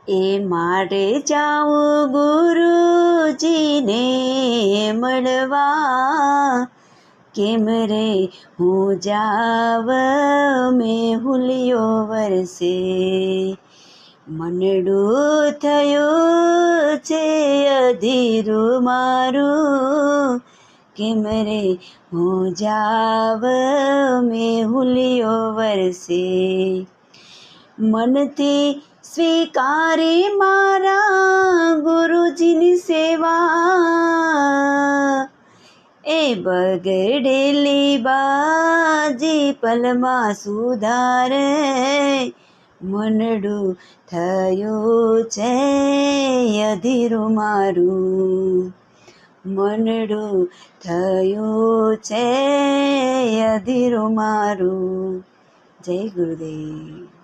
એ મારે જાઉં ગુરુજીને મળવા, કેમ રે હું જાવ મેહુલિયો વરસે. મનડું થયું છે અધીરું મારું, કેમ રે હું જાવ મેહુલિયો વરસે. મનથી સ્વીકારી મારા ગુરુજીની સેવા, એ બગડેલી બાજી પલમાં સુધારે. મનડું થયું છે અધીરું મારું, મનડું થયું છે અધીરું મારું. જય ગુરુદેવ.